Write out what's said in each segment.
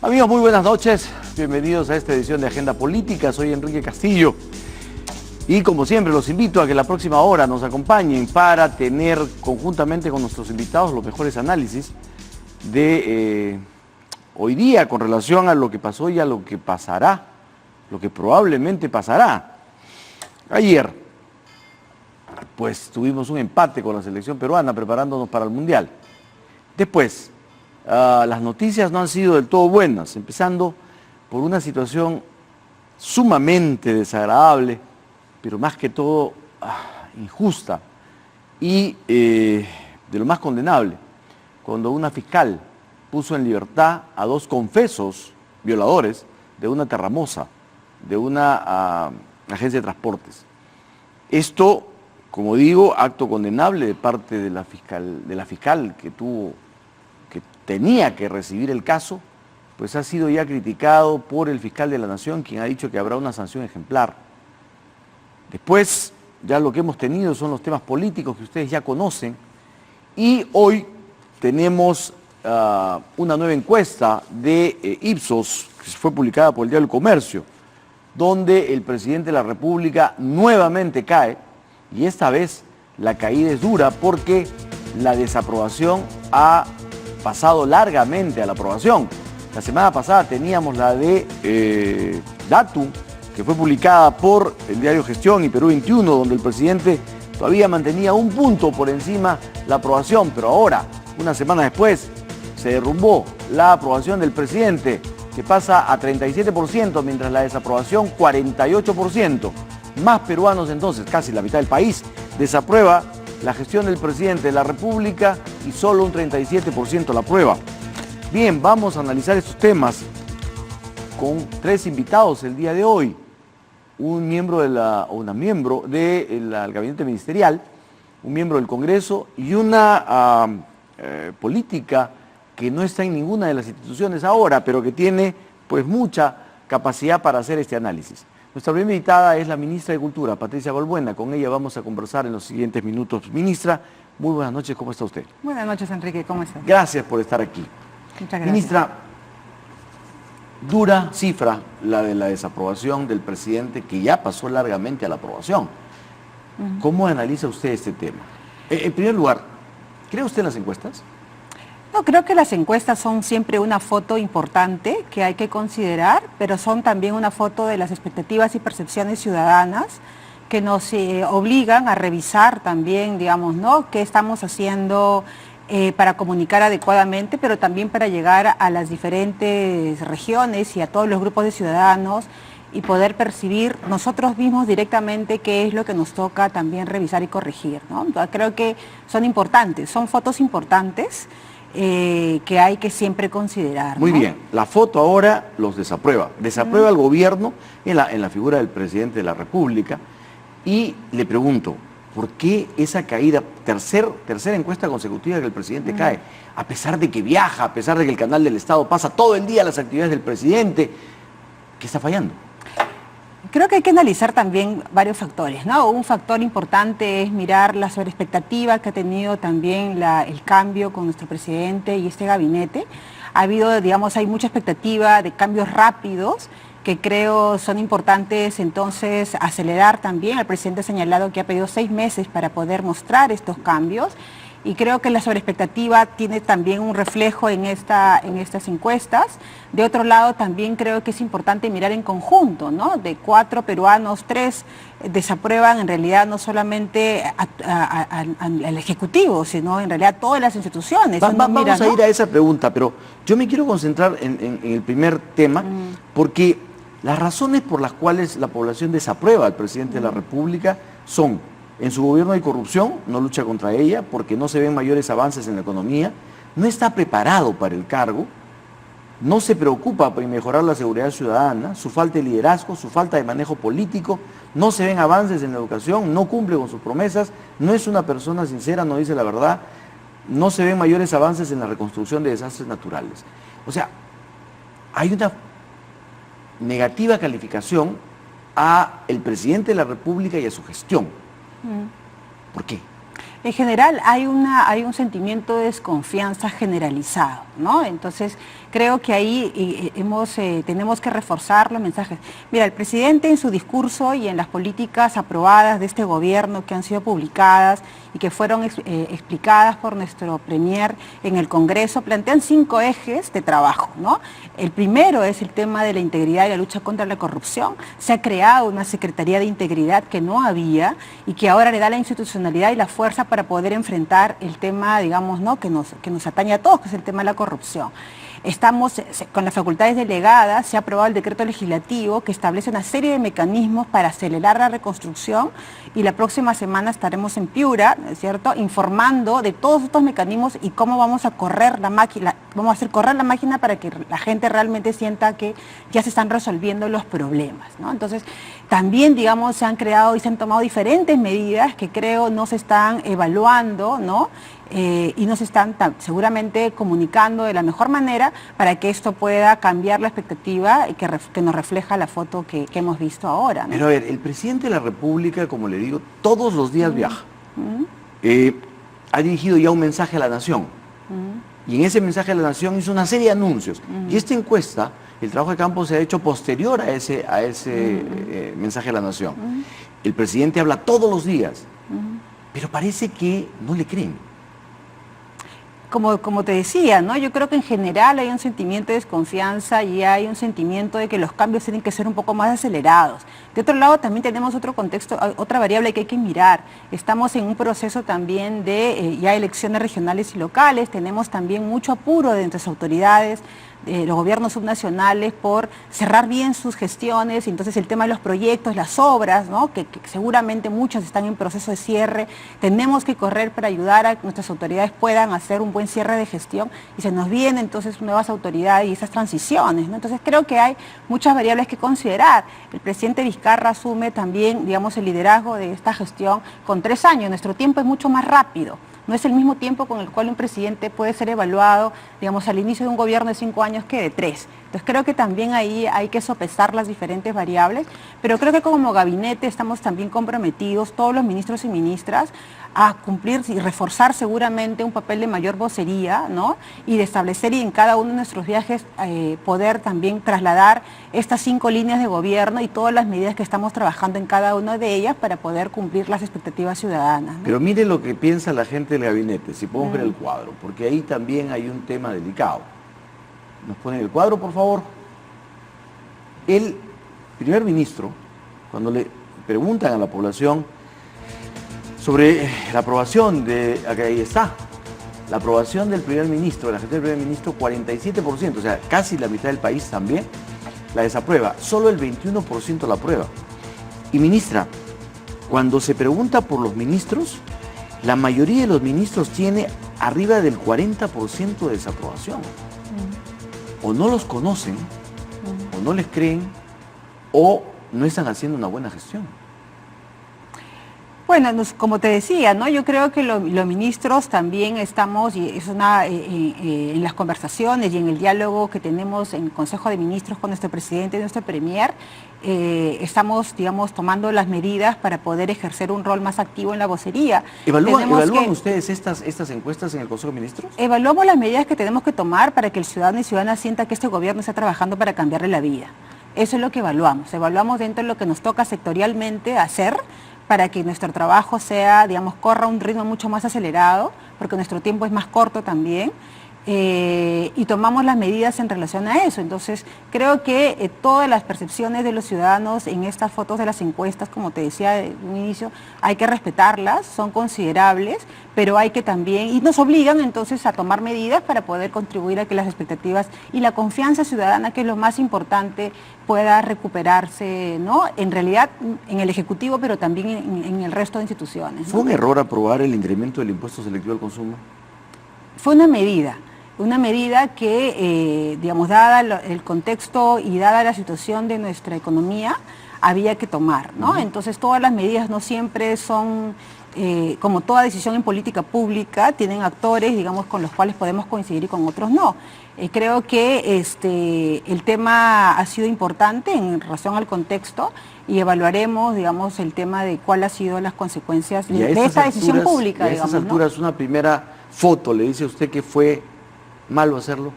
Amigos, muy buenas noches. Bienvenidos a esta edición de Agenda Política. Soy Enrique Castillo. Y como siempre, los invito a que la próxima hora nos acompañen para tener conjuntamente con nuestros invitados los mejores análisis de hoy día con relación a lo que pasó y a lo que pasará, lo que probablemente pasará. Ayer, pues tuvimos un empate con la selección peruana preparándonos para el Mundial. Después, las noticias no han sido del todo buenas, empezando por una situación sumamente desagradable, pero más que todo injusta y de lo más condenable, cuando una fiscal puso en libertad a dos confesos violadores de una terramoza, de una agencia de transportes. Esto, como digo, acto condenable de parte de la fiscal que tenía que recibir el caso, pues ha sido ya criticado por el fiscal de la Nación, quien ha dicho que habrá una sanción ejemplar. Después, ya lo que hemos tenido son los temas políticos que ustedes ya conocen, y hoy tenemos una nueva encuesta de Ipsos, que fue publicada por el Diario del Comercio, donde el presidente de la República nuevamente cae, y esta vez la caída es dura porque la desaprobación ha pasado largamente a la aprobación. La semana pasada teníamos la de Datum, que fue publicada por el diario Gestión y Perú 21, donde el presidente todavía mantenía un punto por encima la aprobación, pero ahora, una semana después, se derrumbó la aprobación del presidente, que pasa a 37%, mientras la desaprobación 48%. Más peruanos entonces, casi la mitad del país, desaprueba la gestión del presidente de la República y solo un 37% la aprueba. Bien, vamos a analizar estos temas con tres invitados el día de hoy. Un miembro del gabinete ministerial, un miembro del Congreso y una política que no está en ninguna de las instituciones ahora, pero que tiene pues mucha capacidad para hacer este análisis. Nuestra primera invitada es la ministra de Cultura, Patricia Balbuena. Con ella vamos a conversar en los siguientes minutos. Ministra, muy buenas noches, ¿cómo está usted? Buenas noches, Enrique, ¿cómo estás? Gracias por estar aquí. Muchas gracias. Ministra, dura cifra la de la desaprobación del presidente, que ya pasó largamente a la aprobación. ¿Cómo analiza usted este tema? En primer lugar, ¿cree usted en las encuestas? No, creo que las encuestas son siempre una foto importante que hay que considerar, pero son también una foto de las expectativas y percepciones ciudadanas que nos obligan a revisar también, digamos, ¿no?, qué estamos haciendo para comunicar adecuadamente, pero también para llegar a las diferentes regiones y a todos los grupos de ciudadanos y poder percibir nosotros mismos directamente qué es lo que nos toca también revisar y corregir, ¿no? Entonces, creo que son importantes, son fotos importantes que hay que siempre considerar, ¿no? Muy bien, la foto ahora los desaprueba. Desaprueba el gobierno en la figura del presidente de la República. Y le pregunto, ¿por qué esa caída, tercera encuesta consecutiva que el presidente cae? A pesar de que viaja, a pesar de que el canal del Estado pasa todo el día las actividades del presidente, ¿qué está fallando? Creo que hay que analizar también varios factores, ¿no? Un factor importante es mirar la sobreexpectativa que ha tenido también el cambio con nuestro presidente y este gabinete. Ha habido, digamos, hay mucha expectativa de cambios rápidos que creo son importantes, entonces acelerar también. El presidente ha señalado que ha pedido 6 meses para poder mostrar estos cambios. Y creo que la sobreexpectativa tiene también un reflejo en estas encuestas. De otro lado, también creo que es importante mirar en conjunto, ¿no? De 4 peruanos, 3 desaprueban en realidad no solamente al Ejecutivo, sino en realidad todas las instituciones. Vamos a ir a esa pregunta, pero yo me quiero concentrar en el primer tema, porque las razones por las cuales la población desaprueba al presidente de la República son: en su gobierno hay corrupción, no lucha contra ella, porque no se ven mayores avances en la economía, no está preparado para el cargo, no se preocupa por mejorar la seguridad ciudadana, su falta de liderazgo, su falta de manejo político, no se ven avances en la educación, no cumple con sus promesas, no es una persona sincera, no dice la verdad, no se ven mayores avances en la reconstrucción de desastres naturales. O sea, hay una negativa calificación a el presidente de la República y a su gestión. ¿Por qué? En general hay un sentimiento de desconfianza generalizado, ¿no? Entonces creo que ahí tenemos que reforzar los mensajes. Mira, el presidente en su discurso y en las políticas aprobadas de este gobierno que han sido publicadas y que fueron explicadas por nuestro premier en el Congreso, plantean 5 ejes de trabajo, ¿no? El primero es el tema de la integridad y la lucha contra la corrupción. Se ha creado una Secretaría de Integridad que no había y que ahora le da la institucionalidad y la fuerza para poder enfrentar el tema, digamos, ¿no?, que nos atañe a todos, que es el tema de la corrupción. Estamos con las facultades delegadas, se ha aprobado el decreto legislativo que establece una serie de mecanismos para acelerar la reconstrucción y la próxima semana estaremos en Piura, ¿no es cierto?, informando de todos estos mecanismos y cómo vamos a correr la máquina, vamos a hacer correr la máquina para que la gente realmente sienta que ya se están resolviendo los problemas, ¿no? Entonces, también, digamos, se han creado y se han tomado diferentes medidas que creo no se están evaluando, ¿no? Y nos están seguramente comunicando de la mejor manera para que esto pueda cambiar la expectativa y que nos refleja la foto que hemos visto ahora, ¿no? Pero a ver, el presidente de la República, como le digo, todos los días viaja. Ha dirigido ya un mensaje a la nación. Y en ese mensaje a la nación hizo una serie de anuncios. Y esta encuesta, el trabajo de campo se ha hecho posterior a ese mensaje a la nación. El presidente habla todos los días, pero parece que no le creen. Como te decía, ¿no? Yo creo que en general hay un sentimiento de desconfianza y hay un sentimiento de que los cambios tienen que ser un poco más acelerados. De otro lado, también tenemos otro contexto, otra variable que hay que mirar. Estamos en un proceso también de ya elecciones regionales y locales, tenemos también mucho apuro de nuestras autoridades, los gobiernos subnacionales por cerrar bien sus gestiones, entonces el tema de los proyectos, las obras, ¿no?, que seguramente muchas están en proceso de cierre, tenemos que correr para ayudar a que nuestras autoridades puedan hacer un buen cierre de gestión y se nos vienen entonces nuevas autoridades y esas transiciones, ¿no? Entonces creo que hay muchas variables que considerar. El presidente Vizcarra asume también, digamos, el liderazgo de esta gestión con 3 años, nuestro tiempo es mucho más rápido. No es el mismo tiempo con el cual un presidente puede ser evaluado, digamos, al inicio de un gobierno de 5 años que de 3. Entonces creo que también ahí hay que sopesar las diferentes variables, pero creo que como gabinete estamos también comprometidos, todos los ministros y ministras, a cumplir y reforzar seguramente un papel de mayor vocería, ¿no? Y de establecer y en cada uno de nuestros viajes poder también trasladar estas 5 líneas de gobierno y todas las medidas que estamos trabajando en cada una de ellas para poder cumplir las expectativas ciudadanas, ¿no? Pero mire lo que piensa la gente del gabinete, si podemos ver el cuadro, porque ahí también hay un tema delicado. ¿Nos ponen el cuadro, por favor? El primer ministro, cuando le preguntan a la población sobre la aprobación ahí está, la aprobación del primer ministro, de la gestión del primer ministro, 47%, o sea, casi la mitad del país también la desaprueba, solo el 21% la aprueba. Y ministra, cuando se pregunta por los ministros, la mayoría de los ministros tiene arriba del 40% de desaprobación. O no los conocen, o no les creen, o no están haciendo una buena gestión. Bueno, como te decía, ¿no? Yo creo que los ministros también estamos, y es en las conversaciones y en el diálogo que tenemos en el Consejo de Ministros con nuestro presidente y nuestro premier, estamos, digamos, tomando las medidas para poder ejercer un rol más activo en la vocería. ¿Evalúan ustedes estas encuestas en el Consejo de Ministros? Evaluamos las medidas que tenemos que tomar para que el ciudadano y ciudadana sienta que este gobierno está trabajando para cambiarle la vida. Eso es lo que evaluamos. Evaluamos dentro de lo que nos toca sectorialmente hacer para que nuestro trabajo sea, digamos, corra a un ritmo mucho más acelerado, porque nuestro tiempo es más corto también, y tomamos las medidas en relación a eso. Entonces, creo que todas las percepciones de los ciudadanos en estas fotos de las encuestas, como te decía de un inicio, hay que respetarlas, son considerables, pero hay que también, y nos obligan entonces a tomar medidas para poder contribuir a que las expectativas y la confianza ciudadana, que es lo más importante, pueda recuperarse, ¿no? En realidad, en el Ejecutivo, pero también en el resto de instituciones, ¿no? ¿Fue un error aprobar el incremento del impuesto selectivo al consumo? Fue una medida que, digamos, dada el contexto y dada la situación de nuestra economía, había que tomar, ¿no? Entonces todas las medidas no siempre son, como toda decisión en política pública, tienen actores, digamos, con los cuales podemos coincidir y con otros no. Creo que el tema ha sido importante en relación al contexto y evaluaremos, digamos, el tema de cuáles han sido las consecuencias de esta decisión pública, digamos. A estas alturas, una primera foto, ¿le dice a usted que fue malo hacerlo?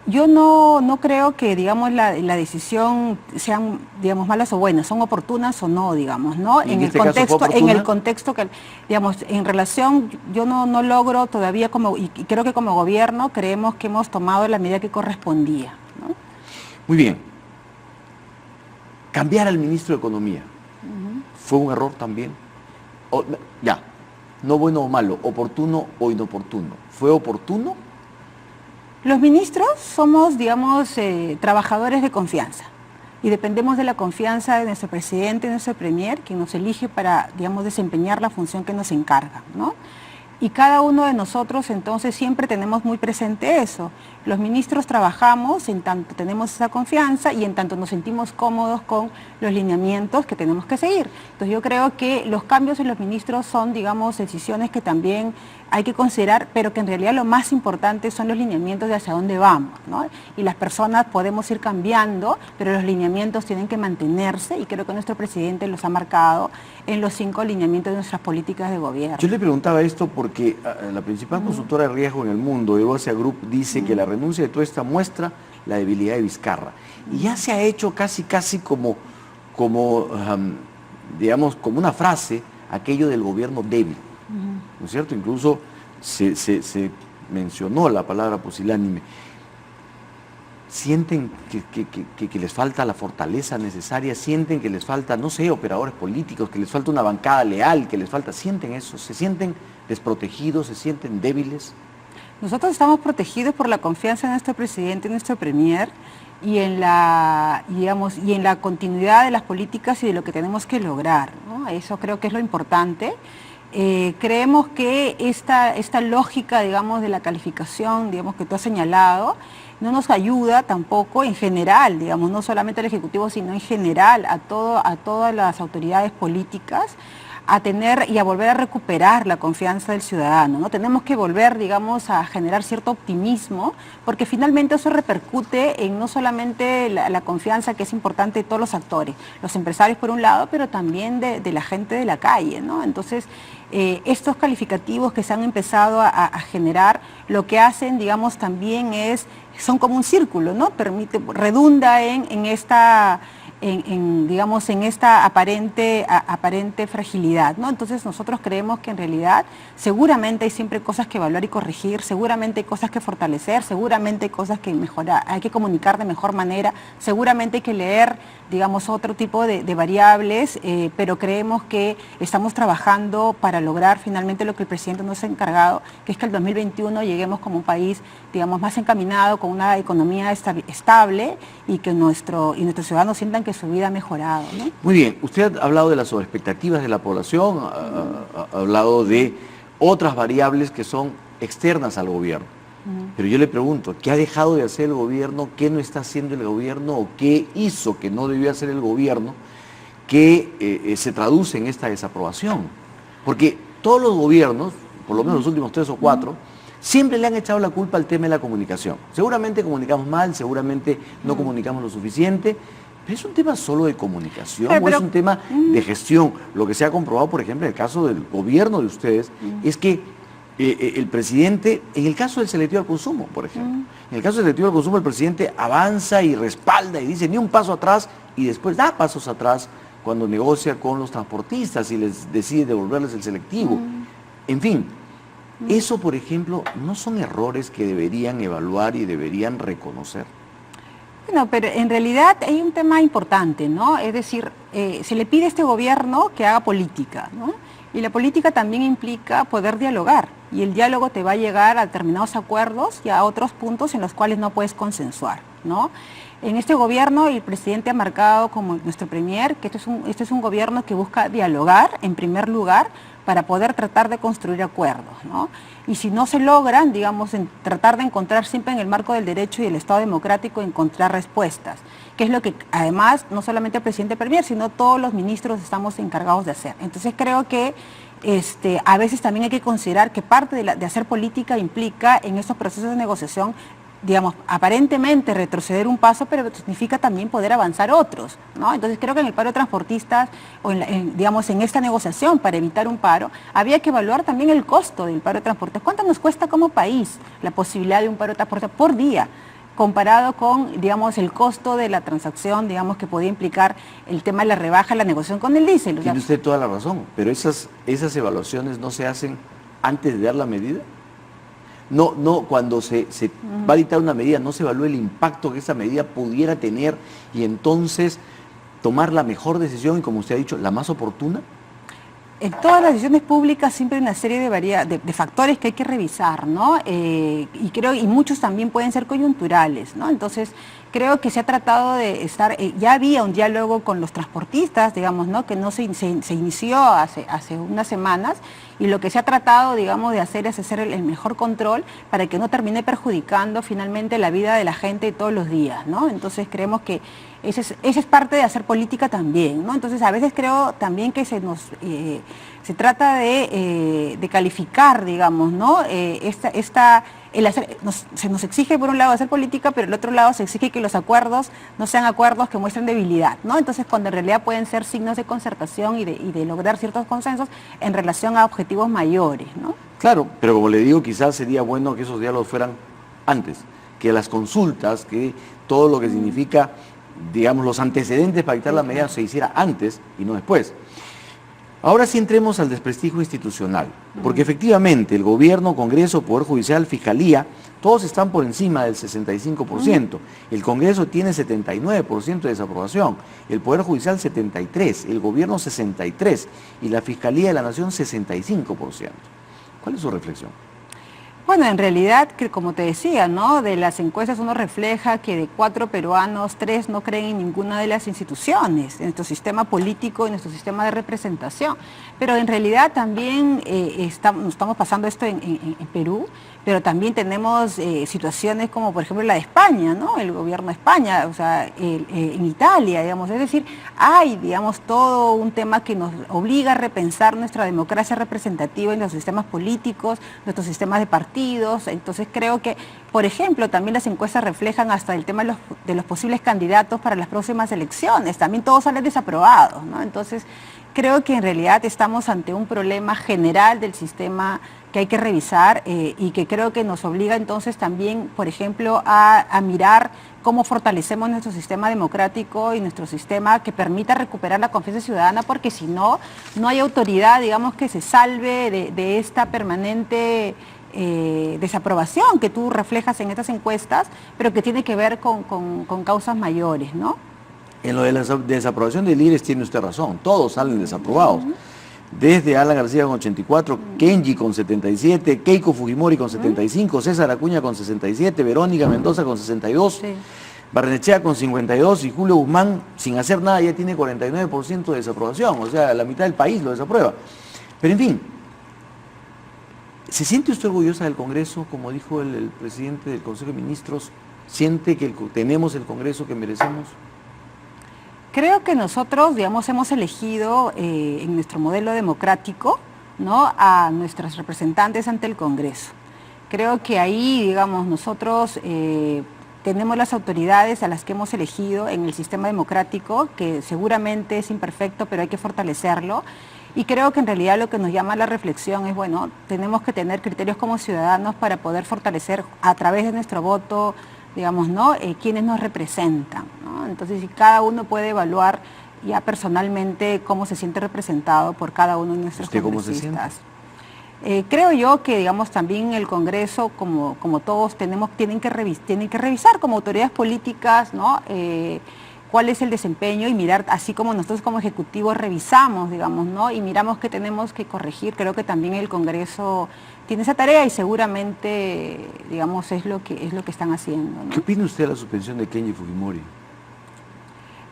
Yo no creo que, digamos, la decisión sean, digamos, malas o buenas, son oportunas o no, digamos, ¿no? En el contexto que, digamos, en relación, yo no logro todavía y creo que como gobierno creemos que hemos tomado la medida que correspondía, ¿no? Muy bien. Cambiar al ministro de Economía, ¿fue un error también? No bueno o malo, oportuno o inoportuno. ¿Fue oportuno? Los ministros somos, digamos, trabajadores de confianza y dependemos de la confianza de nuestro presidente, de nuestro premier, quien nos elige para, digamos, desempeñar la función que nos encarga, ¿no? Y cada uno de nosotros entonces siempre tenemos muy presente eso. Los ministros trabajamos en tanto tenemos esa confianza y en tanto nos sentimos cómodos con los lineamientos que tenemos que seguir. Entonces yo creo que los cambios en los ministros son, digamos, decisiones que también hay que considerar, pero que en realidad lo más importante son los lineamientos de hacia dónde vamos, ¿no? Y las personas podemos ir cambiando, pero los lineamientos tienen que mantenerse y creo que nuestro presidente los ha marcado en los 5 lineamientos de nuestras políticas de gobierno. Yo le preguntaba esto porque la principal consultora de riesgo en el mundo, Evocia Group, dice que la renuncia de Tuesta muestra la debilidad de Vizcarra. Y ya se ha hecho casi como digamos, como una frase, aquello del gobierno débil. ¿No es cierto? Incluso se mencionó la palabra pusilánime. ¿Sienten que les falta la fortaleza necesaria? ¿Sienten que les falta, no sé, operadores políticos, que les falta una bancada leal, que les falta? ¿Sienten eso? ¿Se sienten desprotegidos? ¿Se sienten débiles? Nosotros estamos protegidos por la confianza de nuestro presidente y nuestro premier y en la continuidad de las políticas y de lo que tenemos que lograr, ¿no? Eso creo que es lo importante. Creemos que esta lógica, digamos, de la calificación, digamos, que tú has señalado, no nos ayuda tampoco en general, digamos, no solamente al Ejecutivo, sino en general a todas las autoridades políticas, a tener y a volver a recuperar la confianza del ciudadano, ¿no? Tenemos que volver, digamos, a generar cierto optimismo, porque finalmente eso repercute en no solamente la confianza que es importante de todos los actores, los empresarios por un lado, pero también de la gente de la calle, ¿no? Entonces, estos calificativos que se han empezado a generar, lo que hacen, digamos, también son como un círculo, ¿no? Redunda en esta aparente fragilidad, ¿no? Entonces nosotros creemos que en realidad seguramente hay siempre cosas que evaluar y corregir, seguramente hay cosas que fortalecer, seguramente hay cosas que mejorar, hay que comunicar de mejor manera, seguramente hay que leer, digamos, otro tipo de variables, pero creemos que estamos trabajando para lograr finalmente lo que el presidente nos ha encargado, que es que el 2021 lleguemos como un país, digamos, más encaminado, con una economía estable y que nuestros ciudadanos sientan que su vida ha mejorado, ¿no? Muy bien, usted ha hablado de las sobreexpectativas de la población, ha hablado de otras variables que son externas al gobierno. Pero yo le pregunto, ¿qué ha dejado de hacer el gobierno? ¿Qué no está haciendo el gobierno? ¿O qué hizo que no debió hacer el gobierno que se traduce en esta desaprobación? Porque todos los gobiernos, por lo menos los últimos 3 o 4, siempre le han echado la culpa al tema de la comunicación. Seguramente comunicamos mal, seguramente no comunicamos lo suficiente, pero ¿es un tema solo de comunicación o es un tema de gestión? Lo que se ha comprobado, por ejemplo, en el caso del gobierno de ustedes, es que el presidente, en el caso del selectivo al consumo, por ejemplo, en el caso del selectivo al consumo, el presidente avanza y respalda y dice ni un paso atrás y después da pasos atrás cuando negocia con los transportistas y les decide devolverles el selectivo. En fin, eso, por ejemplo, ¿no son errores que deberían evaluar y deberían reconocer? Bueno, pero en realidad hay un tema importante, ¿no? Es decir, se le pide a este gobierno que haga política, ¿no? Y la política también implica poder dialogar, y el diálogo te va a llegar a determinados acuerdos y a otros puntos en los cuales no puedes consensuar, ¿no? En este gobierno el presidente ha marcado como nuestro premier que este es un gobierno que busca dialogar en primer lugar para poder tratar de construir acuerdos, ¿no? Y si no se logran, digamos, tratar de encontrar siempre en el marco del derecho y el Estado democrático, encontrar respuestas, que es lo que además no solamente el presidente Premier, sino todos los ministros estamos encargados de hacer. Entonces creo que a veces también hay que considerar que parte de hacer política implica en estos procesos de negociación, digamos, aparentemente retroceder un paso, pero significa también poder avanzar otros, ¿no? Entonces creo que en el paro de transportistas, o digamos, en esta negociación para evitar un paro, había que evaluar también el costo del paro de transportes. ¿Cuánto nos cuesta como país la posibilidad de un paro de transporte por día, comparado con, digamos, el costo de la transacción, digamos, que podía implicar el tema de la rebaja, la negociación con el diésel? Tiene usted toda la razón, pero esas evaluaciones no se hacen antes de dar la medida. No, cuando se va a dictar una medida, no se evalúa el impacto que esa medida pudiera tener y entonces tomar la mejor decisión y, como usted ha dicho, la más oportuna. En todas las decisiones públicas siempre hay una serie de factores que hay que revisar, ¿no? Y muchos también pueden ser coyunturales, ¿no? Entonces, creo que se ha tratado de estar, ya había un diálogo con los transportistas, digamos, ¿no? Que no se inició hace unas semanas, y lo que se ha tratado, digamos, de hacer es hacer el mejor control para que no termine perjudicando finalmente la vida de la gente todos los días, ¿no? Entonces creemos que esa es parte de hacer política también, ¿no? Entonces a veces creo también que se trata de calificar, digamos, ¿no? Se nos exige por un lado hacer política, pero el otro lado se exige que los acuerdos no sean acuerdos que muestren debilidad, ¿no? Entonces, cuando en realidad pueden ser signos de concertación y de lograr ciertos consensos en relación a objetivos mayores, ¿no? Claro, pero como le digo, quizás sería bueno que esos diálogos fueran antes, que las consultas, que todo lo que significa, digamos, los antecedentes para dictar la medida se hiciera antes y no después. Ahora sí entremos al desprestigio institucional, porque efectivamente el gobierno, Congreso, Poder Judicial, Fiscalía, todos están por encima del 65%. El Congreso tiene 79% de desaprobación, el Poder Judicial 73%, el gobierno 63% y la Fiscalía de la Nación 65%. ¿Cuál es su reflexión? Bueno, en realidad, que como te decía, ¿no? De las encuestas uno refleja que de 4 peruanos, 3 no creen en ninguna de las instituciones, en nuestro sistema político, en nuestro sistema de representación. Pero en realidad también estamos pasando esto en Perú, pero también tenemos situaciones como por ejemplo la de España, ¿no? El gobierno de España, o sea, en Italia, digamos. Es decir, hay, digamos, todo un tema que nos obliga a repensar nuestra democracia representativa en los sistemas políticos, nuestros sistemas de partidos. Entonces creo que, por ejemplo, también las encuestas reflejan hasta el tema de los posibles candidatos para las próximas elecciones. También todos salen desaprobados, ¿no? Entonces creo que en realidad estamos ante un problema general del sistema que hay que revisar y que creo que nos obliga entonces también, por ejemplo, a mirar cómo fortalecemos nuestro sistema democrático y nuestro sistema que permita recuperar la confianza ciudadana, porque si no, no hay autoridad, digamos, que se salve de esta permanente desaprobación que tú reflejas en estas encuestas, pero que tiene que ver con causas mayores, ¿no? En lo de la desaprobación de líderes tiene usted razón, todos salen desaprobados. Desde Alan García con 84, Kenji con 77, Keiko Fujimori con 75, César Acuña con 67, Verónica Mendoza con 62, sí. Barrenechea con 52 y Julio Guzmán, sin hacer nada, ya tiene 49% de desaprobación, o sea, la mitad del país lo desaprueba. Pero en fin, ¿se siente usted orgullosa del Congreso, como dijo el presidente del Consejo de Ministros? ¿Siente que tenemos el Congreso que merecemos? Creo que nosotros, digamos, hemos elegido en nuestro modelo democrático, ¿no?, a nuestros representantes ante el Congreso. Creo que ahí, digamos, nosotros tenemos las autoridades a las que hemos elegido en el sistema democrático, que seguramente es imperfecto, pero hay que fortalecerlo. Y creo que en realidad lo que nos llama a la reflexión es, bueno, tenemos que tener criterios como ciudadanos para poder fortalecer a través de nuestro voto, digamos, ¿no?, quienes nos representan, ¿no? Entonces, si cada uno puede evaluar ya personalmente cómo se siente representado por cada uno de nuestros congresistas. Creo yo que, digamos, también el Congreso, como todos, tienen que revisar como autoridades políticas, ¿no?, cuál es el desempeño y mirar, así como nosotros como Ejecutivo revisamos, digamos, ¿no?, y miramos qué tenemos que corregir. Creo que también el Congreso tiene esa tarea y seguramente, digamos, es lo que están haciendo, ¿no? ¿Qué opina usted de la suspensión de Kenji Fujimori?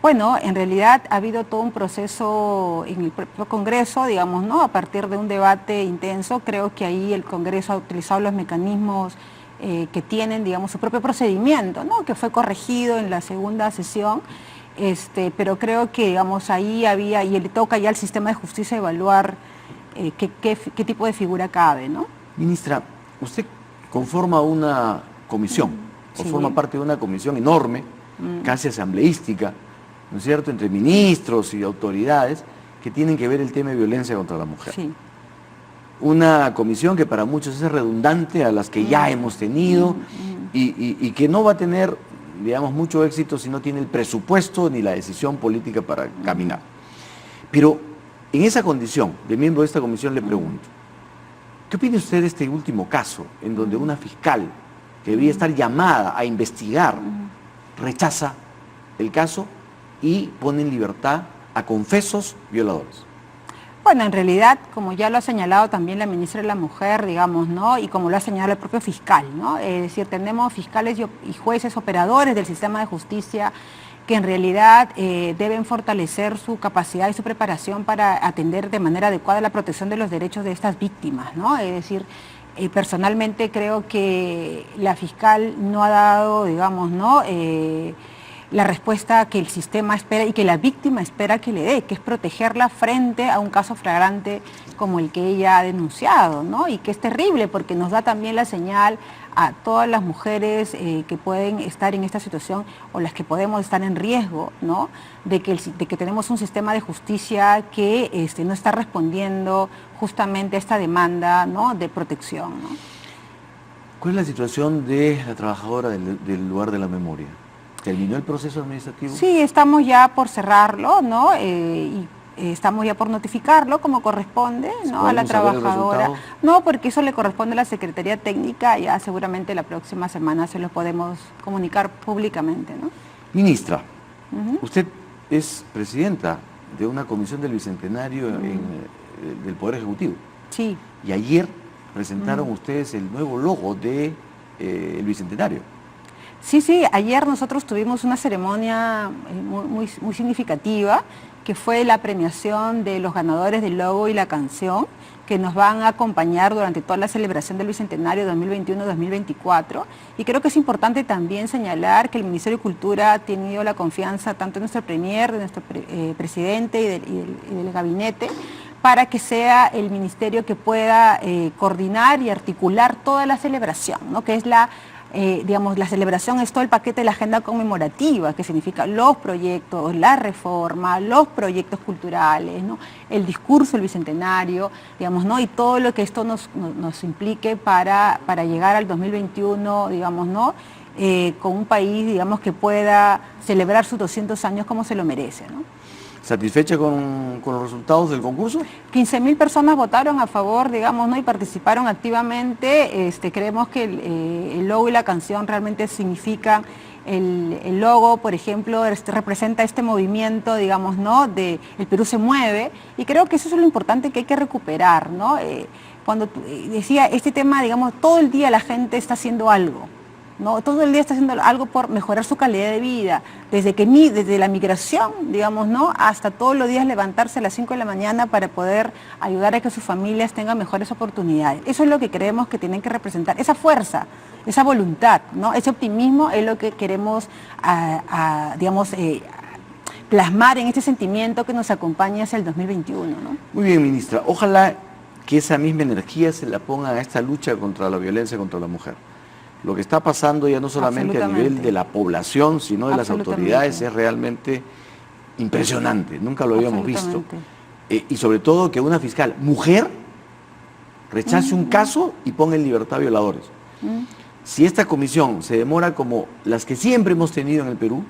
Bueno, en realidad ha habido todo un proceso en el propio Congreso, digamos, ¿no? A partir de un debate intenso, creo que ahí el Congreso ha utilizado los mecanismos que tienen, digamos, su propio procedimiento, ¿no? Que fue corregido en la segunda sesión, pero creo que, digamos, ahí había, y le toca ya al sistema de justicia evaluar qué tipo de figura cabe, ¿no? Ministra, usted conforma una comisión, o Sí. forma parte de una comisión enorme, casi asambleística, ¿no es cierto?, entre ministros y autoridades que tienen que ver el tema de violencia contra la mujer. Sí. Una comisión que para muchos es redundante a las que ya hemos tenido y que no va a tener, digamos, mucho éxito si no tiene el presupuesto ni la decisión política para caminar. Pero en esa condición, de miembro de esta comisión, le pregunto, ¿qué opina usted de este último caso en donde una fiscal que debía estar llamada a investigar rechaza el caso y pone en libertad a confesos violadores? Bueno, en realidad, como ya lo ha señalado también la ministra de la Mujer, digamos, ¿no? Y como lo ha señalado el propio fiscal, ¿no? Es decir, tenemos fiscales y jueces operadores del sistema de justicia que en realidad deben fortalecer su capacidad y su preparación para atender de manera adecuada la protección de los derechos de estas víctimas, ¿no? Es decir, personalmente creo que la fiscal no ha dado, digamos, ¿no? La respuesta que el sistema espera y que la víctima espera que le dé, que es protegerla frente a un caso flagrante como el que ella ha denunciado, ¿no? Y que es terrible porque nos da también la señal a todas las mujeres que pueden estar en esta situación o las que podemos estar en riesgo, ¿no? De que tenemos un sistema de justicia que no está respondiendo justamente a esta demanda, ¿no? De protección, ¿no? ¿Cuál es la situación de la trabajadora del lugar de la memoria? ¿Terminó el proceso administrativo? Sí, estamos ya por cerrarlo, ¿no? Estamos ya por notificarlo como corresponde, ¿no? A la trabajadora. No, porque eso le corresponde a la Secretaría Técnica, ya seguramente la próxima semana se lo podemos comunicar públicamente, ¿no? Ministra, usted es presidenta de una comisión del Bicentenario del Poder Ejecutivo. Sí. Y ayer presentaron ustedes el nuevo logo del Bicentenario. Sí, ayer nosotros tuvimos una ceremonia muy significativa, que fue la premiación de los ganadores del logo y la canción, que nos van a acompañar durante toda la celebración del Bicentenario 2021-2024. Y creo que es importante también señalar que el Ministerio de Cultura ha tenido la confianza tanto de nuestro premier, de nuestro presidente y del gabinete, para que sea el ministerio que pueda coordinar y articular toda la celebración, ¿no? Que es digamos, la celebración es todo el paquete de la agenda conmemorativa, que significa los proyectos, la reforma, los proyectos culturales, ¿no? El discurso del Bicentenario, digamos, ¿no? Y todo lo que esto nos implique para llegar al 2021, digamos, ¿no? Con un país, digamos, que pueda celebrar sus 200 años como se lo merece, ¿no? ¿Satisfecha con los resultados del concurso? 15.000 personas votaron a favor, digamos, ¿no? Y participaron activamente. Creemos que el logo y la canción realmente significan, el logo, por ejemplo, representa este movimiento, digamos, ¿no? De El Perú se mueve, y creo que eso es lo importante que hay que recuperar, ¿no? Cuando decía, este tema, digamos, todo el día la gente está haciendo algo, ¿no? Todo el día está haciendo algo por mejorar su calidad de vida, desde la migración, digamos, ¿no? Hasta todos los días levantarse a las 5 de la mañana para poder ayudar a que sus familias tengan mejores oportunidades. Eso es lo que creemos que tienen que representar, esa fuerza, esa voluntad, ¿no? Ese optimismo es lo que queremos, digamos, plasmar en este sentimiento que nos acompaña hacia el 2021, ¿no? Muy bien, ministra. Ojalá que esa misma energía se la ponga a esta lucha contra la violencia contra la mujer. Lo que está pasando ya no solamente a nivel de la población, sino de las autoridades, es realmente impresionante. Nunca lo habíamos visto. Y sobre todo que una fiscal mujer rechace un caso y ponga en libertad violadores. Si esta comisión se demora como las que siempre hemos tenido en el Perú,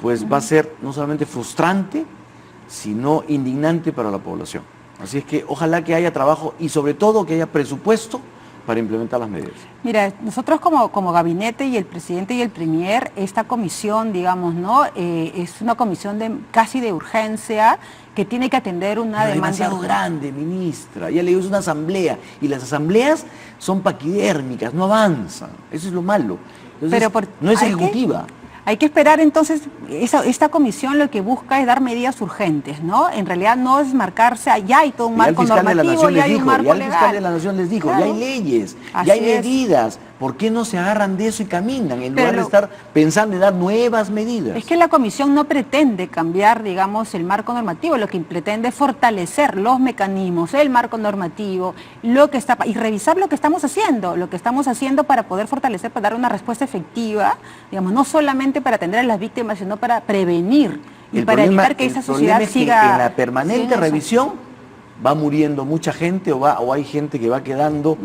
pues va a ser no solamente frustrante, sino indignante para la población. Así es que ojalá que haya trabajo y sobre todo que haya presupuesto para implementar las medidas. Mira, nosotros como gabinete y el presidente y el premier, esta comisión, digamos, ¿no? Es una comisión casi de urgencia que tiene que atender una demanda demasiado grande, ministra. Ya le digo, es una asamblea y las asambleas son paquidérmicas, no avanzan. Eso es lo malo. Entonces, no es ejecutiva. Hay que esperar entonces, esta comisión lo que busca es dar medidas urgentes, ¿no? En realidad no es marcarse, ya hay todo un marco normativo, ya hay un marco legal. Ya el fiscal de la Nación les dijo, Claro. ya hay leyes, Así ya hay es. medidas. ¿Por qué no se agarran de eso y caminan en Pero lugar de estar pensando en dar nuevas medidas? Es que la comisión no pretende cambiar, digamos, el marco normativo, lo que pretende es fortalecer los mecanismos, el marco normativo, y revisar lo que estamos haciendo para poder fortalecer, para dar una respuesta efectiva, digamos, no solamente para atender a las víctimas, sino para prevenir y para evitar que esa sociedad siga. Que en la permanente revisión va muriendo mucha gente o hay gente que va quedando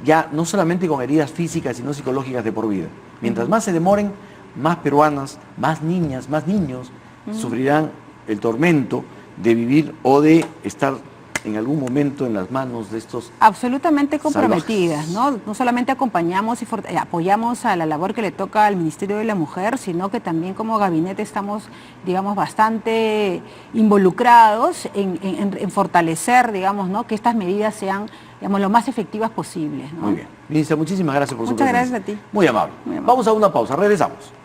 ya no solamente con heridas físicas, sino psicológicas de por vida. Mientras más se demoren, más peruanas, más niñas, más niños sufrirán el tormento de vivir o de estar en algún momento en las manos de estos absolutamente comprometidas, salvajes. ¿no? No solamente acompañamos y apoyamos a la labor que le toca al Ministerio de la Mujer, sino que también como gabinete estamos, digamos, bastante involucrados en fortalecer, digamos, ¿no? Que estas medidas sean, digamos, lo más efectivas posibles, ¿no? Muy bien. Ministra, muchísimas gracias por su presencia. Muchas gracias a ti. Muy amable. Muy amable. Vamos a una pausa, regresamos.